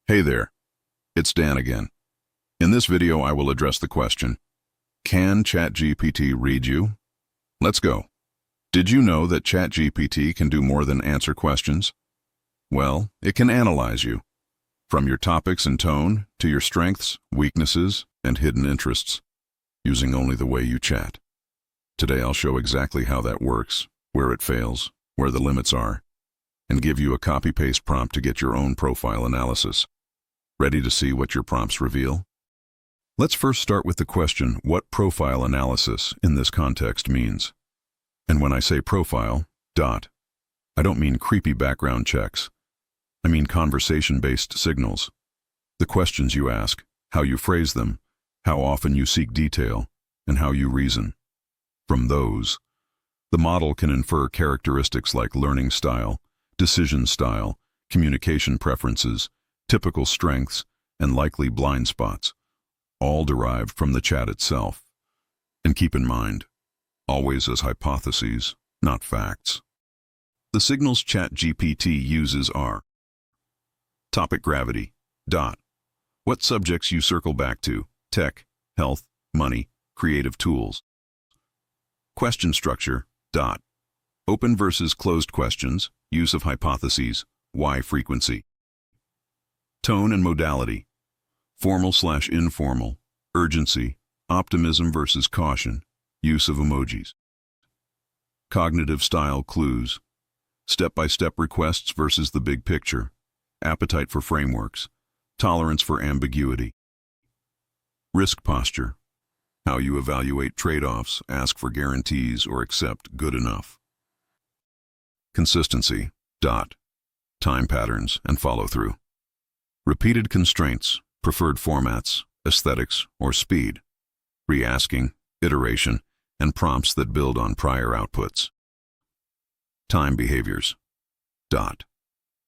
Hey there, it's Dan again. In this video, I will address the question, can ChatGPT read you? Let's go. Did you know that ChatGPT can do more than answer questions? Well, it can analyze you, from your topics and tone to your strengths, weaknesses, and hidden interests, using only the way you chat. Today, I'll show exactly how that works, where it fails, where the limits are, and give you a copy-paste prompt to get your own profile analysis. Ready to see what your prompts reveal? Let's first start with the question, what profile analysis in this context means. And when I say profile, I don't mean creepy background checks. I mean conversation-based signals. The questions you ask, how you phrase them, how often you seek detail, and how you reason. From those, the model can infer characteristics like learning style, decision style, communication preferences, typical strengths, and likely blind spots, all derived from the chat itself. And keep in mind, always as hypotheses, not facts. The signals ChatGPT uses are topic gravity, what subjects you circle back to, tech, health, money, creative tools. Question structure, open versus closed questions, use of hypotheses, why frequency. Tone and modality, formal/informal, urgency, optimism versus caution, use of emojis. Cognitive style clues, step-by-step requests versus the big picture, appetite for frameworks, tolerance for ambiguity. Risk posture, how you evaluate trade-offs, ask for guarantees, or accept good enough. Consistency, time patterns and follow-through. Repeated constraints, preferred formats, aesthetics, or speed. Re-asking, iteration, and prompts that build on prior outputs. Time behaviors.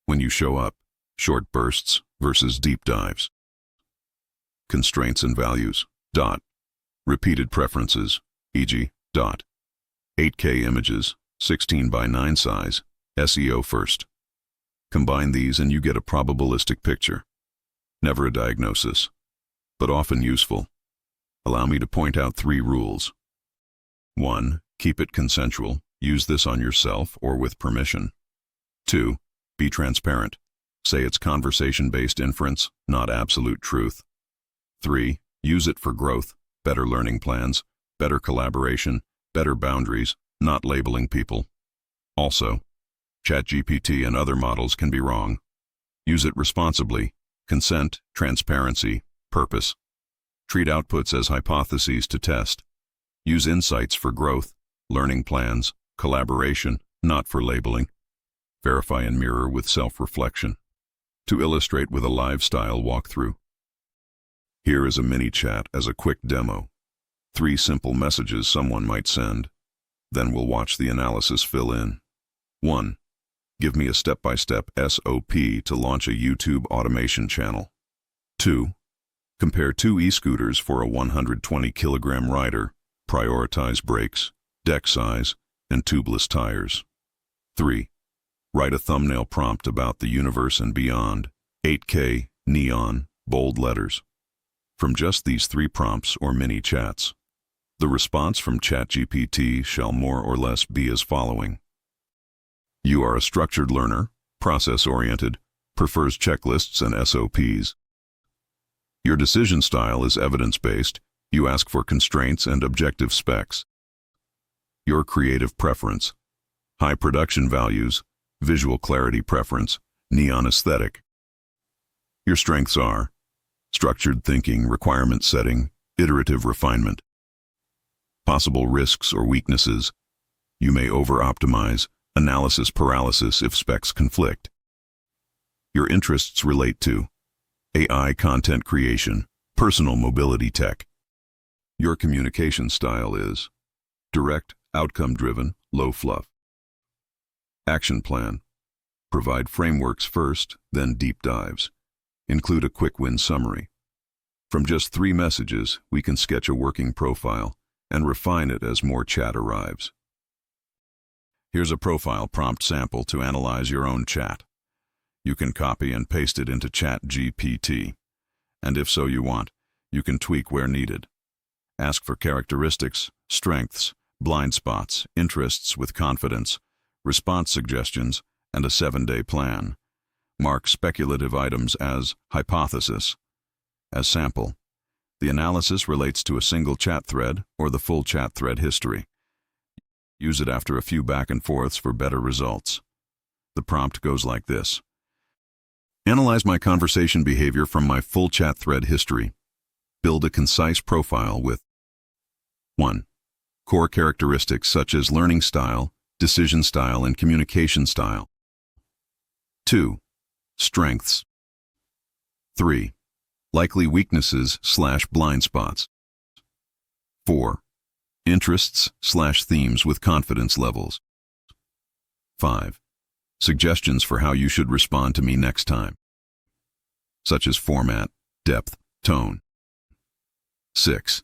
When you show up, short bursts versus deep dives. Constraints and values. Repeated preferences, e.g., 8K images, 16:9 size, SEO first. Combine these and you get a probabilistic picture. Never a diagnosis, but often useful. Allow me to point out 3 rules. 1. Keep it consensual. Use this on yourself or with permission. 2. Be transparent. Say it's conversation-based inference, not absolute truth. 3. Use it for growth, better learning plans, better collaboration, better boundaries, not labeling people. Also, ChatGPT and other models can be wrong. Use it responsibly. Consent, transparency, purpose. Treat outputs as hypotheses to test. Use insights for growth, learning plans, collaboration, not for labeling. Verify and mirror with self-reflection. To illustrate with a live style walkthrough. Here is a mini chat as a quick demo. 3 simple messages someone might send. Then we'll watch the analysis fill in. 1. Give me a step-by-step SOP to launch a YouTube automation channel. 2. Compare 2 e-scooters for a 120-kilogram rider, prioritize brakes, deck size, and tubeless tires. 3. Write a thumbnail prompt about the universe and beyond, 8K, neon, bold letters. From just these 3 prompts or mini chats, the response from ChatGPT shall more or less be as following. You are a structured learner, process-oriented, prefers checklists and SOPs. Your decision style is evidence-based. You ask for constraints and objective specs. Your creative preference, high production values, visual clarity preference, neon aesthetic. Your strengths are structured thinking, requirement setting, iterative refinement. Possible risks or weaknesses. You may over-optimize, analysis paralysis if specs conflict. Your interests relate to AI content creation, personal mobility tech. Your communication style is direct, outcome-driven, low fluff. Action plan. Provide frameworks first, then deep dives. Include a quick win summary. From just 3 messages, we can sketch a working profile and refine it as more chat arrives. Here's a profile prompt sample to analyze your own chat. You can copy and paste it into ChatGPT. And if so you want, you can tweak where needed. Ask for characteristics, strengths, blind spots, interests with confidence, response suggestions, and a 7-day plan. Mark speculative items as hypothesis. As sample, the analysis relates to a single chat thread or the full chat thread history. Use it after a few back and forths for better results. The prompt goes like this. Analyze my conversation behavior from my full chat thread history. Build a concise profile with 1. Core characteristics such as learning style, decision style, and communication style. 2. Strengths. 3. Likely weaknesses/blind spots. 4. Interests/themes with confidence levels. 5. Suggestions for how you should respond to me next time, such as format, depth, tone. 6.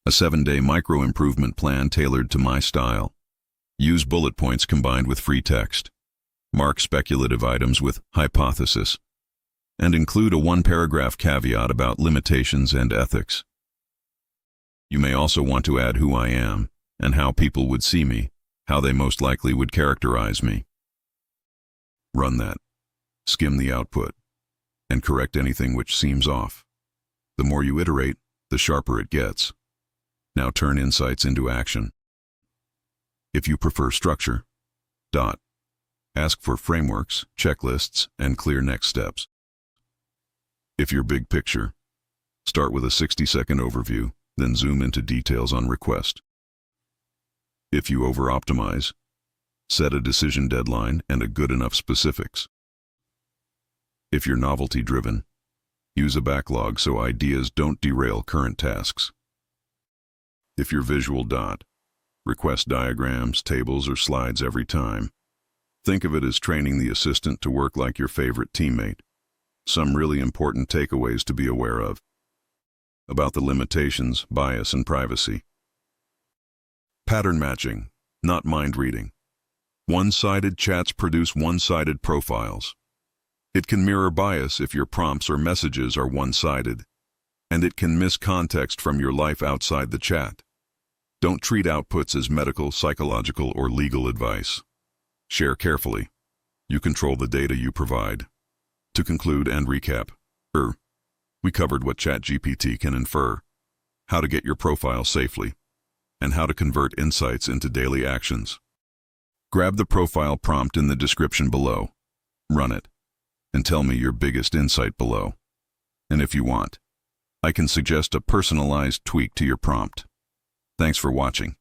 A 7-day micro-improvement plan tailored to my style. Use bullet points combined with free text. Mark speculative items with hypothesis. And include a 1-paragraph caveat about limitations and ethics. You may also want to add who I am and how people would see me, how they most likely would characterize me. Run that. Skim the output, and correct anything which seems off. The more you iterate, the sharper it gets. Now turn insights into action. If you prefer structure, ask for frameworks, checklists, and clear next steps. If you're big picture, start with a 60-second overview, then zoom into details on request. If you over-optimize, set a decision deadline and a good enough specifics. If you're novelty-driven, use a backlog so ideas don't derail current tasks. If you're visual, request diagrams, tables, or slides every time. Think of it as training the assistant to work like your favorite teammate. Some really important takeaways to be aware of. About the limitations, bias, and privacy. Pattern matching, not mind reading. One-sided chats produce one-sided profiles. It can mirror bias if your prompts or messages are one-sided, and it can miss context from your life outside the chat. Don't treat outputs as medical, psychological, or legal advice. Share carefully. You control the data you provide. To conclude and recap, we covered what ChatGPT can infer, how to get your profile safely, and how to convert insights into daily actions. Grab the profile prompt in the description below, run it, and tell me your biggest insight below. And if you want, I can suggest a personalized tweak to your prompt. Thanks for watching,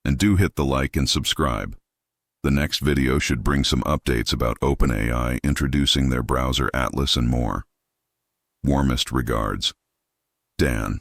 and do hit the like and subscribe. The next video should bring some updates about OpenAI introducing their browser Atlas and more. Warmest regards, Dan.